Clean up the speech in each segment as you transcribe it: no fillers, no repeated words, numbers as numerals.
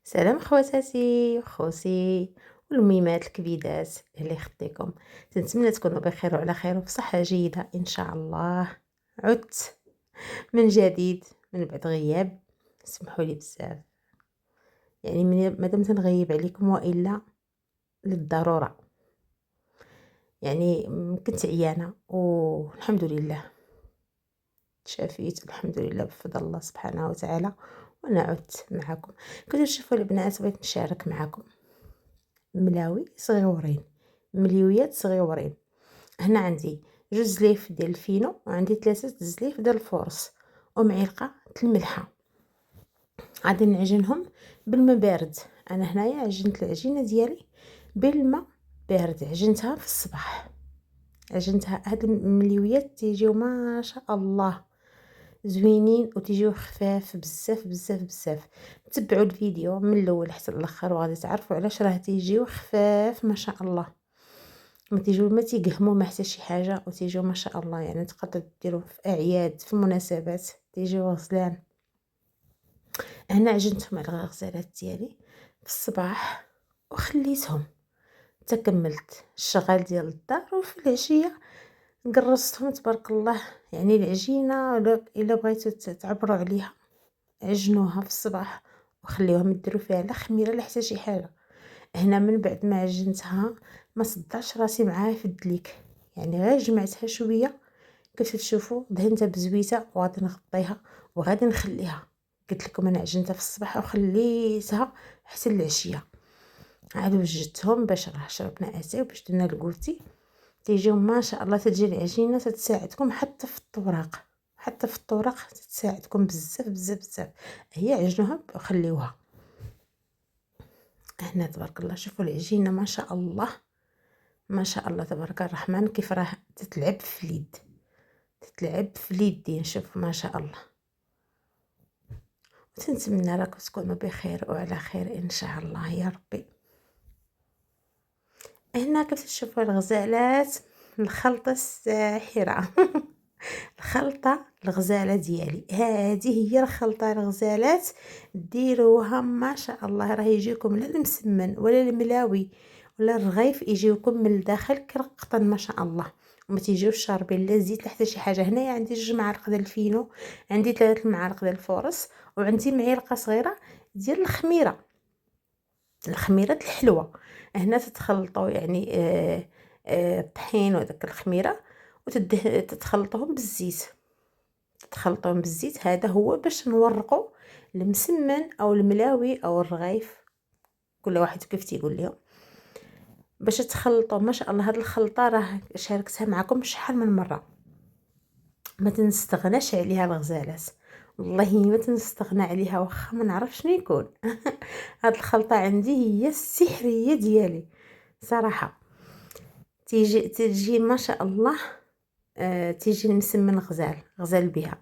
سلام خواتاتي خوتي والميمات الكبيدات اللي يخطيكم. تنتمنى تكونوا بخير وعلى خير وبصحة جيدة ان شاء الله. عدت من جديد من بعد غياب. سمحوا لي بزاف، يعني مادام تنغيب عليكم والا للضرورة. يعني كنت عيانة والحمد لله تشافيت الحمد لله بفضل الله سبحانه وتعالى، وانا عدت معكم. كنتو تشوفوا البنات، بغيت نشارك معكم ملاوي صغيورين، مليويات صغيورين. هنا عندي جوج زليف ديال الفينو، وعندي 3 زليف ديال الفورص، ومعلقه الملحه. غادي نعجنهم بالماء بارد. انا هنايا عجنت العجينه ديالي بالماء بارد، عجنتها في الصباح. عجنتها. هاد المليويات تيجيو ما شاء الله زوينين وتيجيو خفاف بزاف بزاف بزاف. تبعوا الفيديو من الاول حتى الاخر وغادي تعرفوا علاش راه تيجيو خفاف ما شاء الله. ما تيقهموا ما حتى شي حاجه، وتيجيو ما شاء الله. يعني تقدر ديروا في اعياد في مناسبات تيجيو غزلان. هنا عجنتهم على الغزالات ديالي في الصباح وخليتهم تكملت الشغال ديال الدار، وفي العشيه قرصتهم تبارك الله. يعني العجينه الا بغيتو تعبروا عليها عجنوها في الصباح وخليوها ما ديروا فيها لا خميره لا حتى شي حاجه. هنا من بعد ما عجنتها ما صدعش راسي معاها في الدليك، يعني غير جمعتها شويه كيف تشوفوا دهنتها بزويته وغادي نغطيها وغادي نخليها. قلت لكم انا عجنتها في الصباح وخليتها حتى العشيه. عاد وجدتهم باش راه شربنا اتاي وباش درنا الكوتي. تيجيو ما شاء الله. تجي العجينه تتساعدكم حتى في الطوراق، حتى في الطوراق تتساعدكم بزاف بزاف بزاف. هي عجنوها وخليوها. هنا تبارك الله شوفوا العجينه ما شاء الله ما شاء الله تبارك الرحمن، كيف راه تتلعب في اليد، تتلعب في اليدين. شوف ما شاء الله. وتنتمنى راكم تكونوا بخير وعلى خير ان شاء الله يا ربي. هنا كيف تشوفوا الغزالات، الخلطه الساحره الخلطه الغزاله ديالي هذه هي الخلطه الغزالات. ديروها ما شاء الله راه يجيكم لا المسمن ولا الملاوي ولا الرغيف، يجيوكم من الداخل كرقطن ما شاء الله. وما تيجيوش شاربين لا زيت لا حتى شي حاجه. هنايا عندي 2 معالق ديال الفينو، عندي 3 معالق ديال الفورص، وعندي معلقه صغيره ديال الخميره، الخميره الحلوه. هنا تتخلطوا يعني الطحين وداك الخميره وتتخلطوهم بالزيت. تخلطوهم بالزيت. هذا هو باش نورقوا المسمن او الملاوي او الرغيف، كل واحد كيف تيقول لهم. باش تخلطوا ما شاء الله. هاد الخلطه راه شاركتها معكم شحال من مره، ما تنستغناش عليها الغزالات. والله ما تنستغنى عليها واخا ما نعرف شنو يكون. هاد الخلطه عندي هي السحريه ديالي صراحه. تيجي ما شاء الله. تيجي المسمن غزال بها.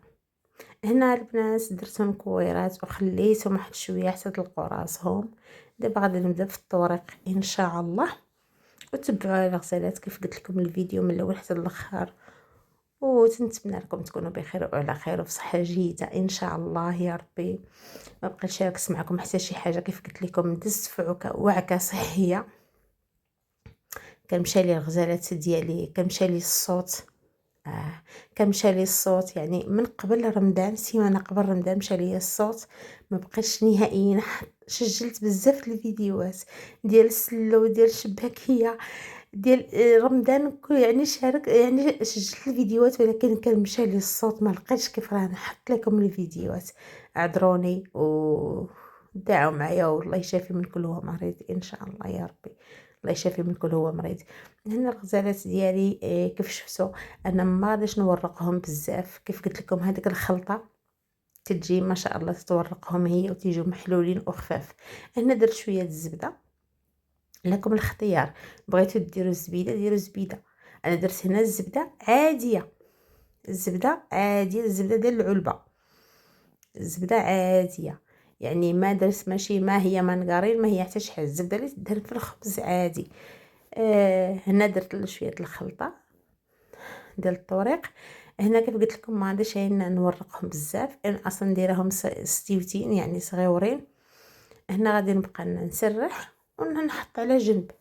هنا البنات درتهم كويرات وخليتهم واحد شويه حتى تلقوا راسهم. دابا غادي نبدا في الطريق ان شاء الله. وتبعوا الغزالات كيف قلت لكم الفيديو من الاول حتى الاخر. وتنتمنى لكم تكونوا بخير وعلى خير وبصحه جيده ان شاء الله يا ربي. ما بقيتش نشاركس معكم حتى شي حاجه. كيف قلت لكم دزت في وعكه صحيه. كنمشى لي الغزالات ديالي، كنمشى لي الصوت. كنمشى لي الصوت يعني من قبل رمضان، سيمانه قبل رمضان مشى لي الصوت. ما بقيتش نهائيا. سجلت بزاف الفيديوهات ديال السلو ديال الشباكيه ديال رمضان يعني شارك يعني سجلت الفيديوهات، ولكن كان مشى لي الصوت ما لقيتش كيف راه نحط لكم الفيديوهات. اعذروني ودعوا معايا والله يشافي من كل هو مريض ان شاء الله يا ربي. الله يشافي من كل هو مريض. هنا الغزالات ديالي كيف شفتوا انا ما غاديش نورقهم بزاف. كيف قلت لكم هذيك الخلطه تجي ما شاء الله تتورقهم هي وتيجوا محلولين وخفاف. هنا درت شويه الزبده، لكم الاختيار. بغيتو ديروا الزبيده ديروا زبيده. انا درت هنا الزبده عاديه، الزبده عاديه، الزبده ديال العلبه، الزبده عاديه. يعني ما درت ماشي ما هي مانغارين ما هي حتى شي حاجه. الزبده اللي تدهن في الخبز عادي. هنا درت شويه الخلطه ديال الطريق. هنا كيف قلت لكم ما غاديش نورقهم بزاف، انا اصلا نديرهم ستيوتين يعني صغيورين. هنا غادي نبقى نسرح ونحط على جنب.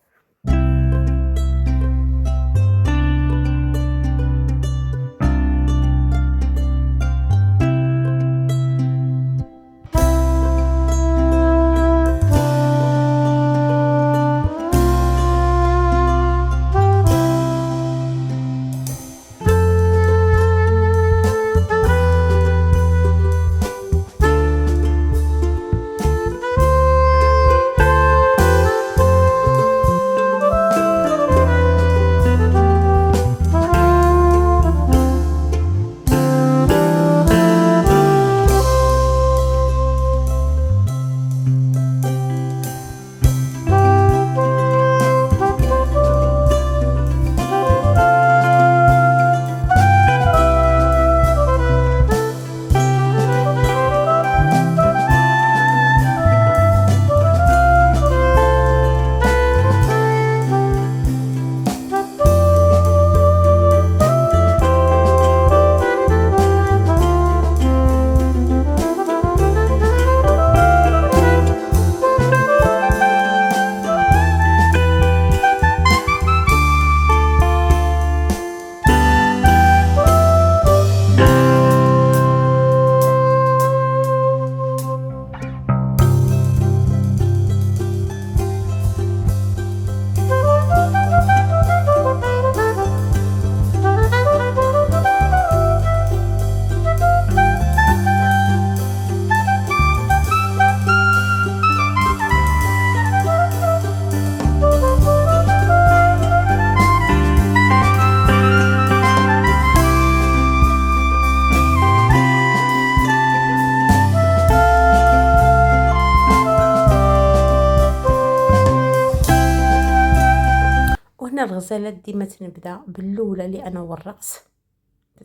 وهنا الغزالات ديما تنبدا بالاولى اللي انا ورقت،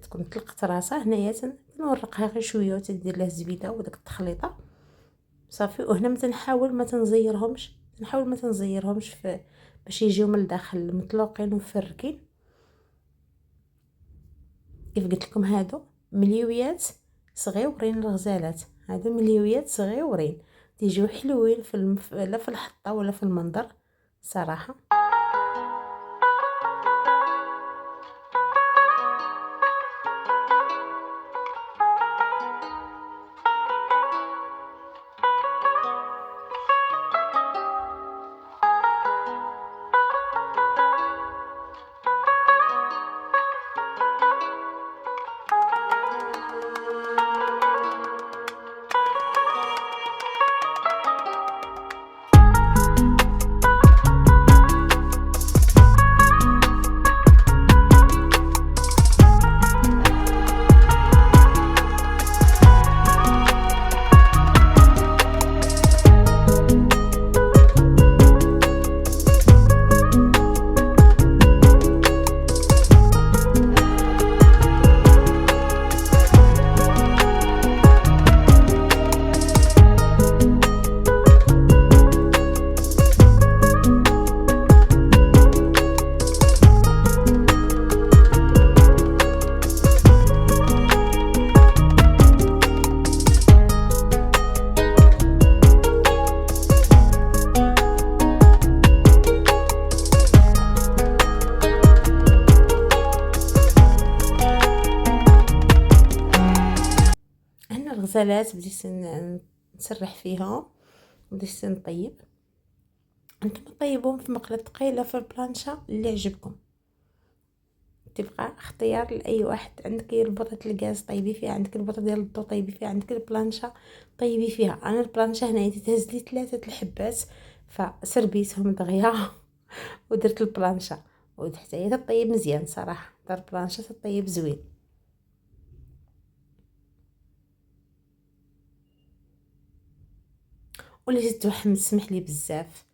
تكون طلقت راسها هنايا تنورقها غير شويه وتدير لها الزبيده وداك التخليطه صافي. وهنا نحاول ما تنزيرهمش باش يجيو من الداخل مطلوقين ومفركين. كيف قلت لكم هادو مليويات صغيورين، الغزالات هادو مليويات صغيورين تيجيو حلوين لا في الحطه ولا في المنظر صراحه. الغزالات بديت نسرح فيهم وبديت نطيب. انتم طيبوهم في مقله ثقيله في البلانشه اللي عجبكم، تبقى اختيار لاي واحد. عندك البرة الغاز طيبي فيها، عندك البرة ديال الضو طيبي فيها، عندك البلانشه طيبي فيها. انا البلانشه هنايا تهز لي 3 الحبات فسربيتهم دغيا ودرت البلانشه، وحتى هي تطيب مزيان صراحه. دار البلانشه تطيب زوين. ولا جيت محمد سمح لي بزاف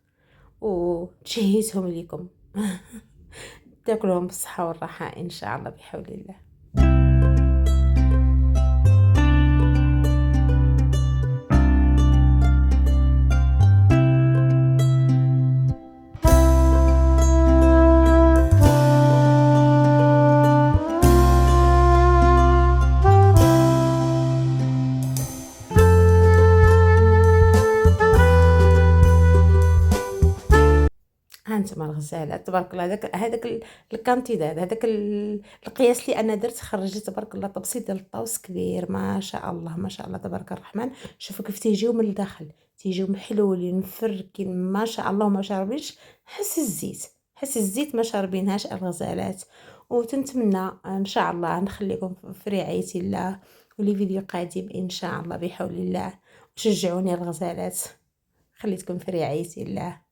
وتشهيتهم ليكم تاكلوهم بالصحه والراحه ان شاء الله بحول الله. هانتوما الغزالات تبارك الله. هذاك الكانتيداد، هذاك القياس اللي انا درت، خرج لي تبارك الله طبسيل ديال الطاوس كبير، ما شاء الله ما شاء الله تبارك الرحمن. شوفوا كيف تيجيو من الداخل، تيجيو محلولين مفركين ما شاء الله، وما شاربينش حس الزيت، حس الزيت ما شاربينهاش الغزالات. وتنتمنى ان شاء الله نخليكم في رعاية الله، ولي فيديو قادم ان شاء الله بحول الله. وشجعوني الغزالات، خليتكم في رعاية الله.